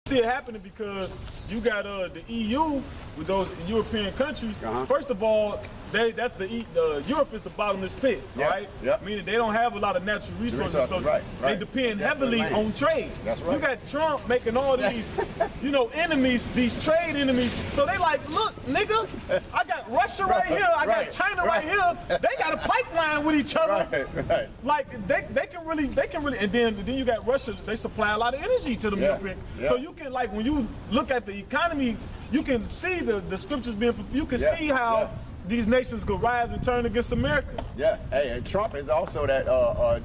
see it happening because you got the EU with those European countries. First of all, Europe is the bottomless pit, right? Meaning they don't have a lot of natural resources, so they depend heavily on trade. That's right. You got Trump making all these, enemies, these trade enemies. So they like, look, nigga, I got Russia right here, I got China right here. They got a pipeline with each other. Like they can really, and then you got Russia. They supply a lot of energy to the European. So you can when you look at the economy, you can see the scriptures being. You can see how these nations could rise and turn against America. Hey, and Trump is also that a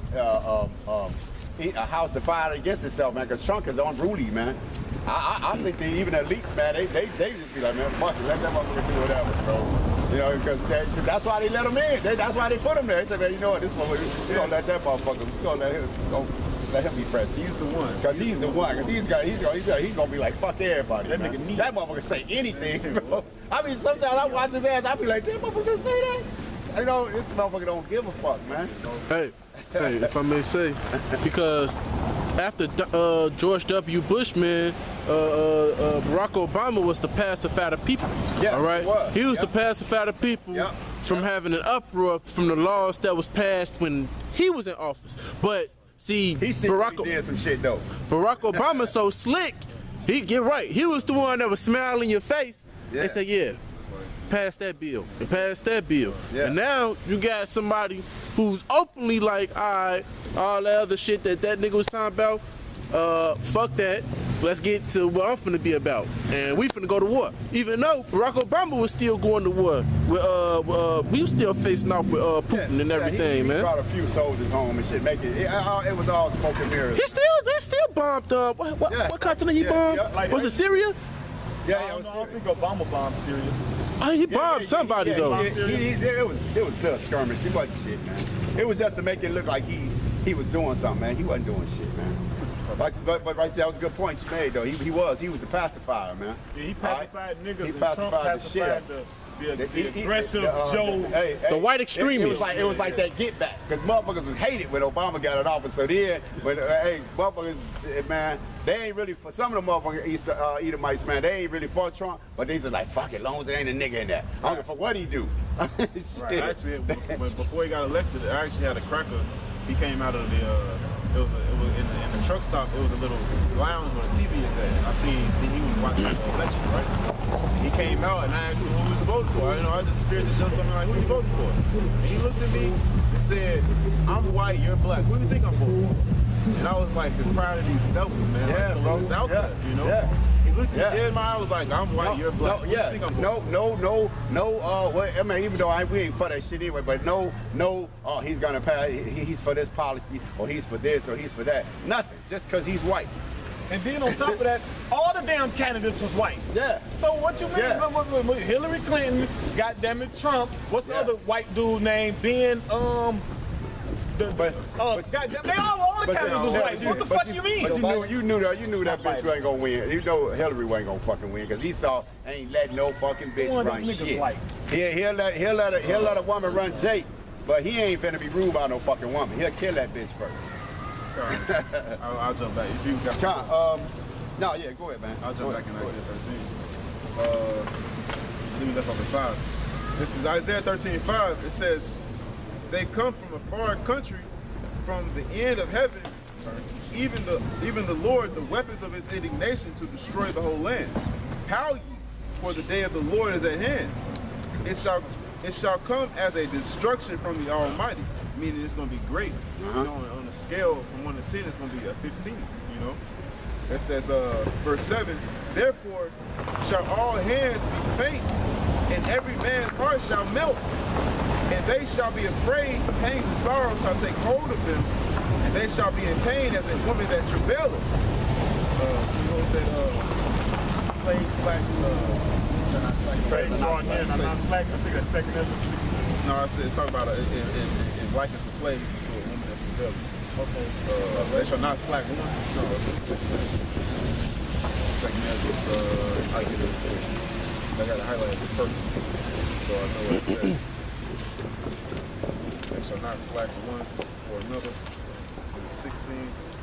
house divided against itself, man. Because Trump is unruly, man. I think even elites, man, they just be like, man, fuck it, let that motherfucker do whatever, bro. Because that's why they let him in. That's why they put him there. They said, man, you know what, this motherfucker, we're gonna let that motherfucker, we're gonna let him be president. He's the one. Because he's the one. Because he's gonna be like, fuck everybody, man. That motherfucker say anything, bro. I mean, sometimes I watch his ass, I be like, that motherfucker just say that? This motherfucker don't give a fuck, man. Hey, if I may say, because after George W. Bush, man, Barack Obama was to pacify the people. All right, he was to pacify the people from having an uproar from the laws that was passed when he was in office. But see, he did some shit though. Barack Obama so slick. He was the one that was smiling in your face. They said, pass that bill and pass that bill. And now you got somebody who's openly like, all the other shit that nigga was talking about, fuck that. Let's get to what I'm finna be about. And we finna go to war. Even though Barack Obama was still going to war. We was still facing off with Putin and everything, man. He brought a few soldiers home and shit. It was all smoke and mirrors. They still bombed what continent he bombed? Was it Syria? I don't think Obama bombed Syria. He bombed somebody though. It was little skirmish. It wasn't shit, man. It was just to make it look like he was doing something, man. He wasn't doing shit, man. But right there, that was a good point you made, though. He was the pacifier, man. Yeah, he pacified niggas. He pacified the shit. The aggressive Joe. The white extremists. It was like that get back, because motherfuckers was hated when Obama got in office. So then, motherfuckers, man, they ain't really, for some of the motherfuckers, Edomites, man, they ain't really for Trump, but they just like, fuck it, long as there ain't a nigga in there. I don't give a fuck what he do. Actually, before he got elected, I actually had a cracker. He came out of the, it was in the truck stop, it was a little lounge where the TV is at. And I seen he was watching the election, right? He came out and I asked him who he was voting for. I just spirit just jumped on me like, who you voting for? And he looked at me and said, I'm white, you're black. Who do you think I'm voting for? And I was like, the pride of these devils, man. Yeah, like, so it's out there, you know? Yeah. He looked at me dead in my eye, I was like, I'm white, you're black. Who do you think I'm voting for? I mean, even though we ain't for that shit anyway, but he's gonna pass, he's for this policy, or he's for this, or he's for that. Nothing, just because he's white. And then on top of that, all the damn candidates was white. So what you mean? Hillary Clinton, goddammit, Trump. What's the other white dude named? Ben, they all the candidates was white. So what the fuck you mean? But you knew that bitch ain't gonna win. You know Hillary wasn't gonna fucking win, because Esau ain't letting no fucking bitch run shit. He'll let a woman run Jake, but he ain't finna be rude about no fucking woman. He'll kill that bitch first. I'll jump back. If you got go ahead, man. I'll jump back in Isaiah 13. Leave me left off at 5. This is Isaiah 13:5. It says, they come from a far country, from the end of heaven, even the Lord, the weapons of his indignation to destroy the whole land. How ye, for the day of the Lord is at hand. It shall come as a destruction from the Almighty, meaning it's going to be great. You know, on a scale from 1 to 10, it's going to be a 15, you know. It says, verse 7, therefore shall all hands be faint, and every man's heart shall melt, and they shall be afraid, pangs and sorrow shall take hold of them, and they shall be in pain as a woman that travaileth. You know that plague slack, Praise drawing in, I'm not slacking. I think that's 2nd Ezra 16. No, it's talking about in likeness of plague to a woman that's rebellious. Okay. They shall not slack one. No, that's 2nd Ezra. I got to highlight it first, so I know what it says. They shall not slack one for another. It's 16.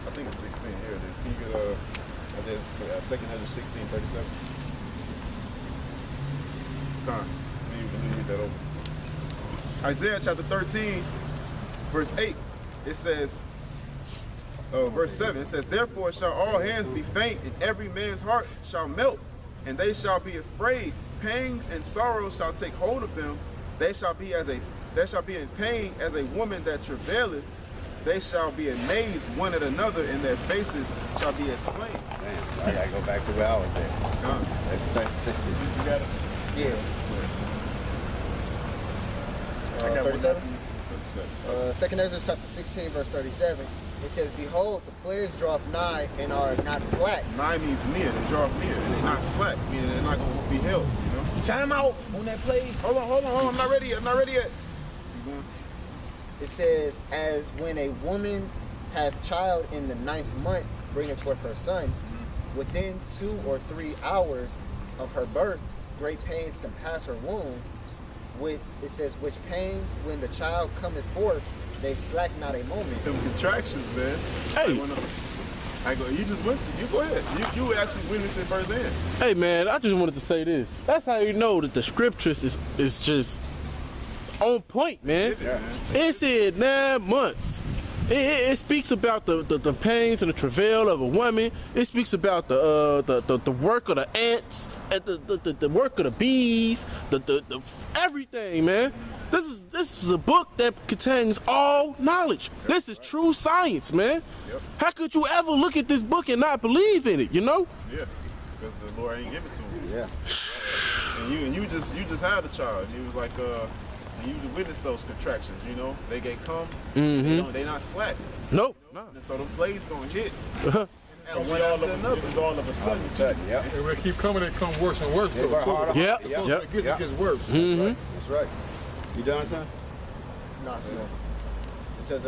I think it's 16. Here it is. Can you get Isaiah 2 Ezra 16:37. Let me read that over. Isaiah chapter 13, verse 8. It says, verse 7, it says, therefore shall all hands be faint, and every man's heart shall melt, and they shall be afraid. Pangs and sorrows shall take hold of them. They shall be in pain as a woman that travaileth. They shall be amazed one at another, and their faces shall be as flames. Man, I gotta go back to where I was at. You got it? Yeah. 37? 2 Ezra chapter 16, verse 37. It says, behold, the plagues draweth nigh and are not slack. Nigh means near. They draw near. They're not slack, meaning they're not going to be held. You know? Time out on that play. Hold on. I'm not ready yet. Keep going. It says, as when a woman hath child in the 9th month, bringing forth her son, within 2 or 3 hours of her birth, great pains compass her womb. It says, which pains, when the child cometh forth, they slack not a moment. Them contractions, man. Hey. You just went. You go ahead. You actually witnessed it firsthand. Hey man, I just wanted to say this. That's how you know that the scriptures is just on point, man. Yeah. It said 9 months. It speaks about the pains and the travail of a woman. It speaks about the work of the ants, and the work of the bees, the everything, man. This is a book that contains all knowledge. This is true science, man. Yep. How could you ever look at this book and not believe in it? You know? Yeah, because the Lord ain't give it to him. Yeah. And you just had a child. And you was like, you witnessed those contractions. You know, they get come. They not slack. Nope. And so the plague's gonna hit. And one after another. It's all of a sudden. Yeah. And when it keep coming, it come worse and worse. Though, too. Yep. The closer it gets worse. That's right. You done, son? Not so. It says,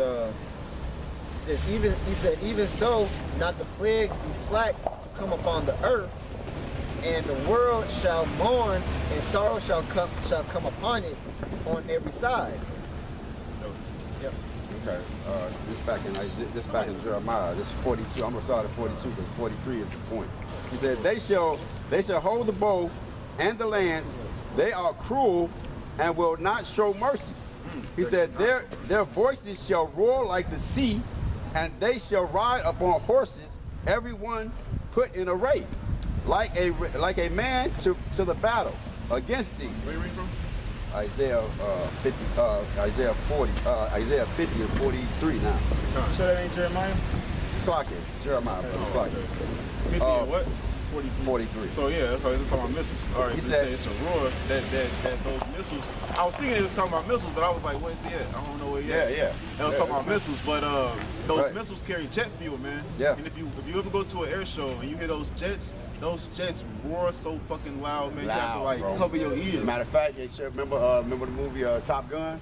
even so, not the plagues be slack to come upon the earth, and the world shall mourn, and sorrow shall come upon it on every side. Yep. Okay. This back in Jeremiah. This is 42. I'm gonna start at 42 because 43 is the point. He said, they shall hold the bow and the lance. They are cruel and will not show mercy. He said, their voices shall roar like the sea, and they shall ride upon horses, everyone put in array, like a man to the battle against thee. Where you read from? Isaiah 50 and 43 now. You sure that ain't Jeremiah? It's like it, Jeremiah, but it's like 50 and what? 43. So yeah, that's why it's talking about missiles. All right, He he said- said it's a roar that those missiles. I was thinking it was talking about missiles, but I was like, where's he at? I don't know where he at. Yeah. It was talking about missiles, but those Right. missiles carry jet fuel, man. Yeah. And if you ever go to an air show and you hear those jets roar so fucking loud, man. You have to like bro. cover your ears. Matter of fact, they should remember the movie Top Gun.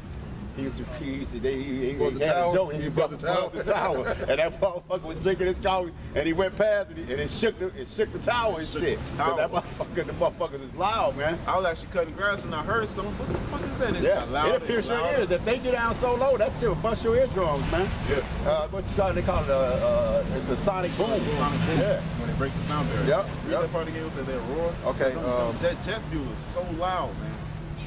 He used to he Buzz the had tower? a joke. He He buzzed buzzed the tower? the tower, and that motherfucker was drinking his coffee, and he went past it, and it shook the tower and Shook shit. the 'Cause tower. the motherfuckers is loud, man. I was actually cutting grass and I heard something. What the fuck is that? It's Yeah, not loud. it pierces your ears. If they get down so low, that shit will bust your eardrums, man. Yeah. What you call it? They call it it's a sonic boom. Sonic boom. Yeah. When they break the sound barrier. Yep, Read yep. that part of the game said they roar. Okay, That jet fuel is so loud, man.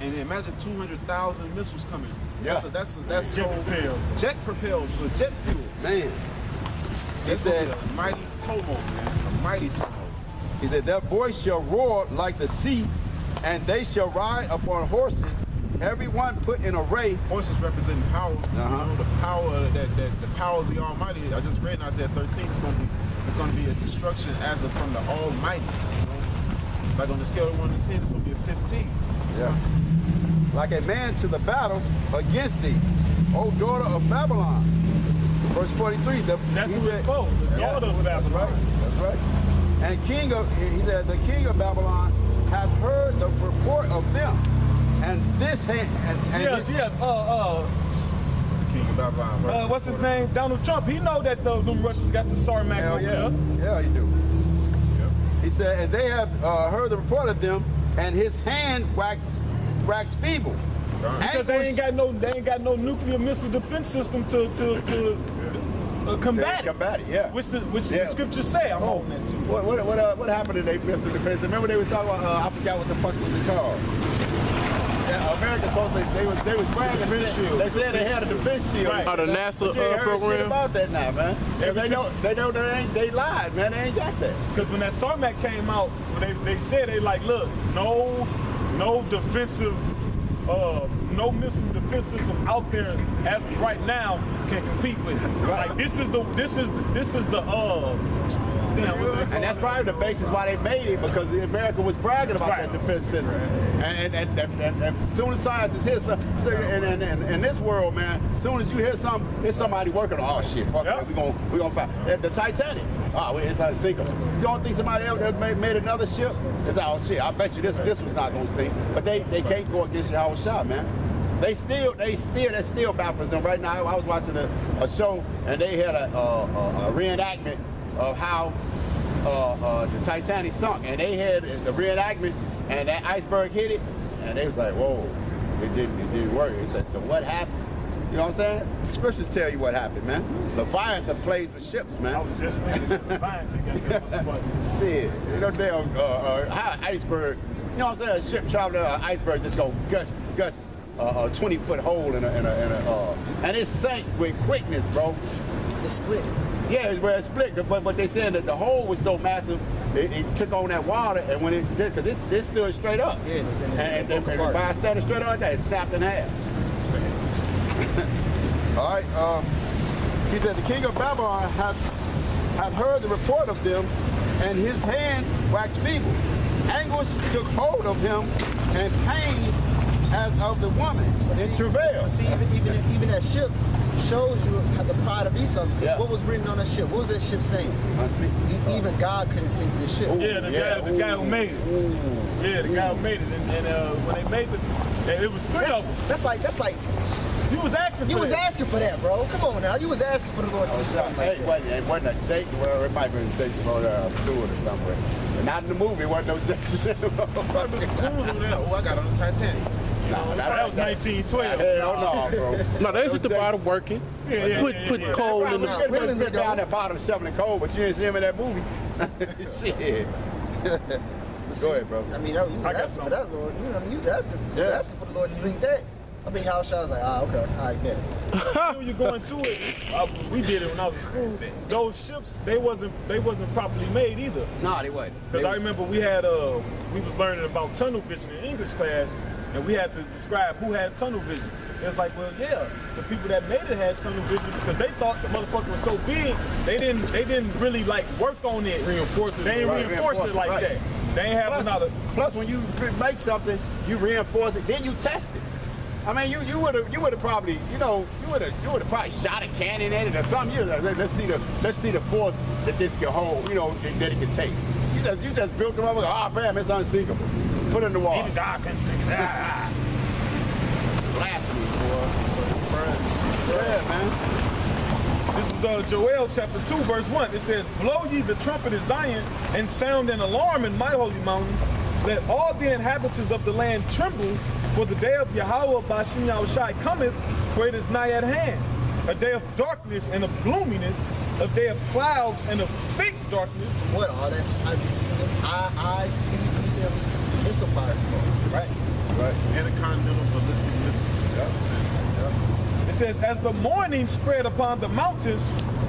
And imagine 200,000 missiles coming. Yeah. That's Jet so propelled. jet propelled for jet fuel. Man. He It's gonna said, be a mighty tumult, man. A mighty tumult. he said, their voice shall roar like the sea, and they shall ride upon horses, everyone put in array. Horses representing power. You know, the power the power of the Almighty. I just read in Isaiah 13. It's gonna be a destruction as of from the Almighty. You know? Like on the scale of 1 to 10, it's gonna be a 15. Yeah. Like a man to the battle against thee, O daughter of Babylon. Verse 43. That's who it's for. The daughter of Babylon. That's right. And he said, the king of Babylon hath heard the report of them, and this hand, and Yes, this, yes. The king of Babylon. What's his name? Donald Trump. He know that them Russians got the Sarmac hell over yeah, there. yeah, you do. He said, and they have heard the report of them, and his hand waxed feeble. Because they ain't got no nuclear missile defense system to combat it. Combat it, yeah. Which the scriptures say. I'm holding that too. What happened to their missile defense? Remember they was talking about, I forgot what the fuck was it called. Yeah, America's supposed to, they was bragging. They said they had a defense shield. Right. Oh, the NASA Shit program. about that now, man. 'Cause they lied, man. They ain't got that. Because when that Sarmac came out, they said they like, look, no defensive, no missile defense system out there as of right now can compete with it. Right. Like this is the And that's probably the basis why they made it, because America was bragging about that defense system. And as soon as scientists hear something, in this world, man, as soon as you hear something, it's somebody working on, oh shit, fuck that, we gonna fight. The Titanic, it's unsinkable. You don't think somebody else made another ship? It's like, oh shit, I bet you this was not gonna sink. But they can't go against Howard Shah, man. That still baffles them. Right now, I was watching a show, and they had a reenactment of how the Titanic sunk, and they had the reenactment, and that iceberg hit it, and they was like, whoa, it didn't work. They said, so what happened? You know what I'm saying? The scriptures tell you what happened, man. Leviathan plays with ships, man. I was just thinking Leviathan. Shit, you know, damn, how iceberg, you know what I'm saying? A ship traveling, an iceberg just go gush a 20-foot hole and it sank with quickness, bro. It split. Yeah, it's where it split, but they said that the hole was so massive, it took on that water, and when it did, because it stood straight up. Yeah, and by standing straight up like that, it snapped in half. All right. He said the king of Babylon had heard the report of them, and his hand waxed feeble. Anguish took hold of him, and pain as of the woman in travail. See, even that ship shows you how the pride of Esau. Because what was written on that ship? What was that ship saying? Even God couldn't sink this ship. The guy who made it. Ooh. Yeah, the guy who made it. And when they made it was three of them. That's like. You was asking for that, bro. Come on now. You was asking for the Lord to do something like that. It wasn't a Jake. Well, it might have been Jake Stewart or somewhere. But not in the movie. It wasn't no Jake. Oh, I got on the Titanic. No, that was 1912. Hell no, bro. No, they was at the bottom working. Put coal in the. Really been down that bottom shoveling coal, but you didn't see him in that movie. Shit. Go ahead, bro. I mean, you was asking for that, Lord. You know, you was asking for the Lord to sink that. I mean, how Shaw was like, okay, I get it. When you go into it, we did it when I was in school. Those ships, they wasn't properly made either. No, they wasn't. Because I remember we was learning about tunnel vision in English class, and we had to describe who had tunnel vision. It was like, well, yeah, the people that made it had tunnel vision because they thought the motherfucker was so big, they didn't really like work on it. Reinforce it. They didn't reinforce it like that. They ain't have another. Plus, when you make something, you reinforce it, then you test it. I mean, you would have probably, you would have probably shot a cannon at it or something. You like, let's see the force that this can hold, that it can take. You just built them up and go, oh man, it's unsinkable. Put it in the water. Even God can sink it. Blasphemy, boy. Yeah, man. This is Joel chapter 2, verse 1. It says, blow ye the trumpet of Zion and sound an alarm in my holy mountain. Let all the inhabitants of the land tremble, for the day of Yahweh Bashim Yahushai cometh, for it is nigh at hand. A day of darkness and of gloominess, a day of clouds and of thick darkness. What all that? I see them missile fire smoke. Right. Intercontinental ballistic missile. It says, as the morning spread upon the mountains,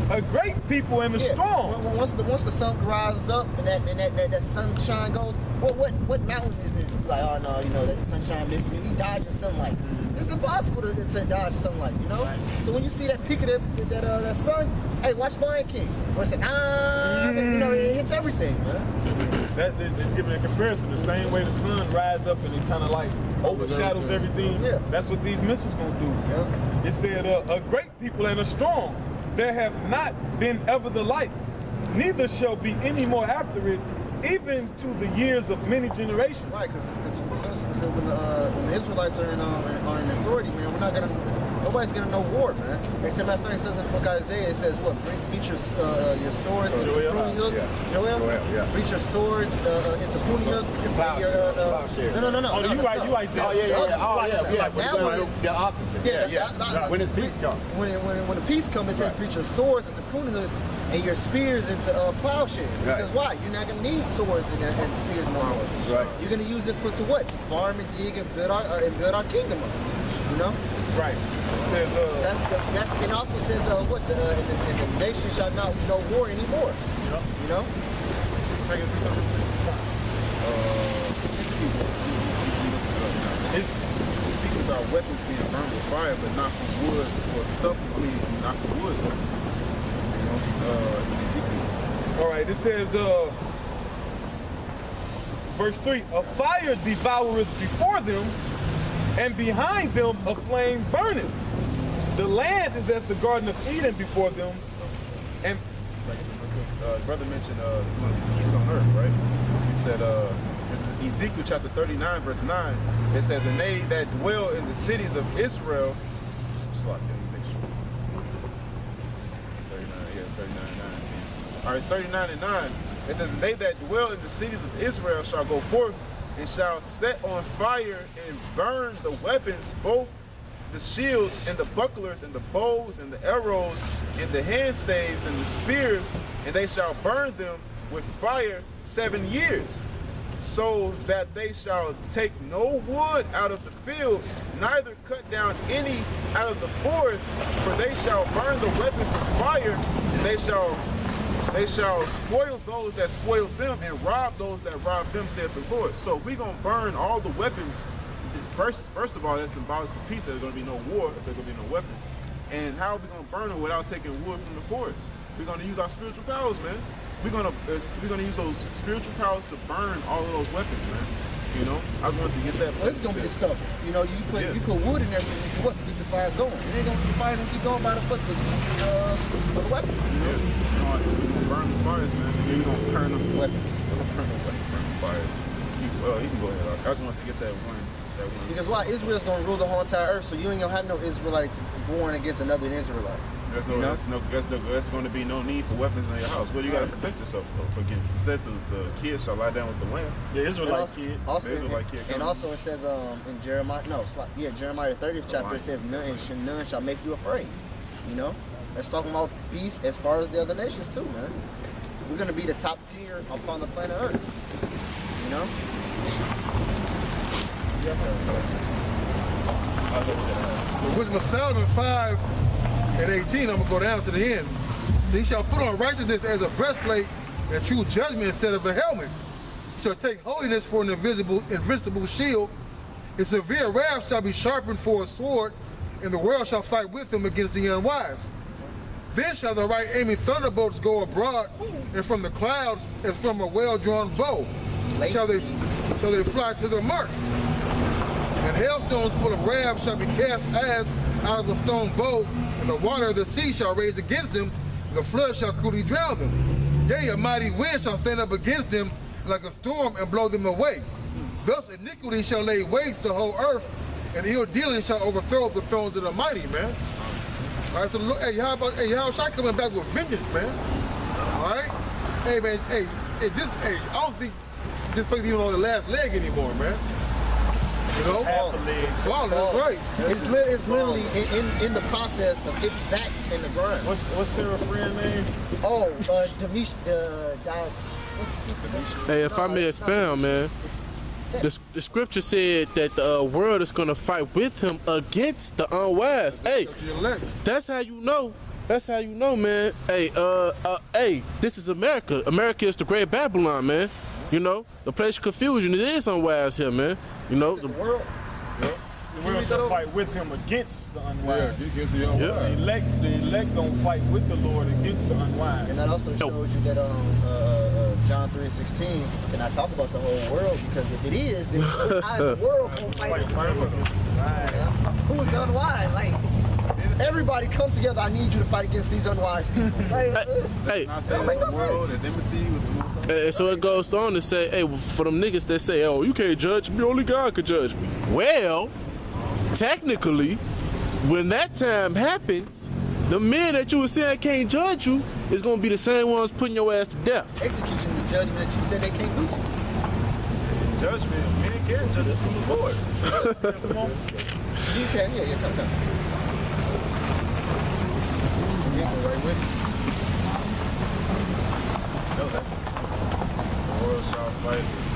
a great people and a strong. Once the sun rises up and that sunshine goes, what mountain is this? Like, oh no, that sunshine missed me. You dodging sunlight. It's impossible to dodge sunlight, Right. So when you see that peak of that sun, hey, watch Lion King. Where it's like, it hits everything, man. That's it. It's giving a comparison. The same way the sun rises up and it kind of like overshadows everything. Yeah. That's what these missiles gonna do. Yeah. It said, a great people and a strong. There have not been ever the like, neither shall be any more after it, even to the years of many generations. Right, because when the Israelites are in authority, man, we're not gonna Nobody's gonna know war, man. Except matter of fact, it says in the book of Isaiah, it says what? Beat your swords into pruning hooks. Joel? Beat your swords into pruning hooks. Your plowshare. No. Oh, you right, Isaiah. Oh, yeah. That one is The opposite. Yeah. When his peace comes. When the peace comes, it says beat your swords into pruning hooks and your spears into plowshares. Because why? You're not gonna need swords and spears no more. Right. You're gonna use it to what? To farm and dig and build our kingdom up. You know? Right. It says, it also says what and the nation shall not know war anymore. You know? Can I get this over? It speaks about weapons being burned with fire, but not from wood or stuff. I mean, not from wood. You know, it's an Ezekiel. all right, it says, verse 3, a fire devoureth before them, and behind them a flame burneth. The land is as the Garden of Eden before them, and Brother mentioned peace on earth, right? He said, this is Ezekiel chapter 39, verse 9. It says, and they that dwell in the cities of Israel, just like that, make sure. 39, 9, 10. All right, it's 39 and 9. It says, and they that dwell in the cities of Israel shall go forth and shall set on fire and burn the weapons, both the shields and the bucklers and the bows and the arrows and the handstaves and the spears, and they shall burn them with fire 7 years, so that they shall take no wood out of the field, neither cut down any out of the forest, for they shall burn the weapons with fire, and they shall spoil those that spoil them and rob those that rob them, saith the Lord. So we're going to burn all the weapons. First of all, that's symbolic for peace. There's going to be no war if there's going to be no weapons. And how are we going to burn them without taking wood from the forest? We're going to use our spiritual powers, man. We're going to use those spiritual powers to burn all of those weapons, man. You know, I was going to get that. Well, it's gonna be the stuff. You know, you put wood in there to what? To keep the fire going. It ain't gonna the fire gonna keep going by the foot for the weapons. Yeah. We're gonna burn the fires, man. We're gonna burn the weapons. Burn the fires. Well, you can go ahead. I just wanted to get that one. Because why? Israel's gonna rule the whole entire earth, so you ain't gonna have no Israelites born against another Israelite. There's going to be no need for weapons in your house. Well, you got to protect yourself against. It said the kids shall lie down with the lamb. the Israelite kid. Also, and also it says in Jeremiah, Jeremiah the 30th chapter, it says none shall make you afraid. You know, that's talking about peace as far as the other nations too, man. We're gonna be the top tier upon the planet Earth. You know. The Wisdom of Solomon 5 and 18, I'm going to go down to the end. So he shall put on righteousness as a breastplate and true judgment instead of a helmet. He shall take holiness for an invincible shield. His severe wrath shall be sharpened for a sword, and the world shall fight with him against the unwise. Then shall the right aiming thunderbolts go abroad, and from the clouds as from a well-drawn bow shall they fly to their mark. And hailstones full of wrath shall be cast as out of a stone bow, and the water of the sea shall rage against them, and the flood shall cruelly drown them. Yea, a mighty wind shall stand up against them like a storm and blow them away. Thus iniquity shall lay waste the whole earth, and ill dealing shall overthrow the thrones of the mighty, man. All right, so look, hey, how about Shai coming back with vengeance, man? All right, hey, man, I don't think this place even on the last leg anymore, man. You know, falling, right? It's literally in the process of it's back in the ground. What's Sarah's friend name? Oh, Demisha. Hey, if I may expound, man, the scripture said that the world is gonna fight with him against the unwise. Hey, that's how you know. That's how you know, man. Hey, hey, this is America. America is the great Babylon, man. You know, the place of confusion. It is unwise here, man. You know, The world. The world shall fight with him against the unwise. Yeah, against the unwise. The elect don't fight with the Lord against the unwise. And that also shows you that John 3:16 cannot talk about the whole world, because if it is, then how is the world gonna fight with who is the unwise? Like, everybody come together. I need you to fight against these unwise people. Like, hey, Not make no the world sense. is enmity with the Most High. and so it goes on to say, hey, for them niggas that say, oh, you can't judge me, only God could judge me. Well, technically, when that time happens, the men that you were saying can't judge you is gonna be the same ones putting your ass to death. Execution, the judgment that you said they can't do to you. Judgment, men can judge us from the Lord. You can, yeah, come. Yeah, go right with it. No, that's the world shall fight.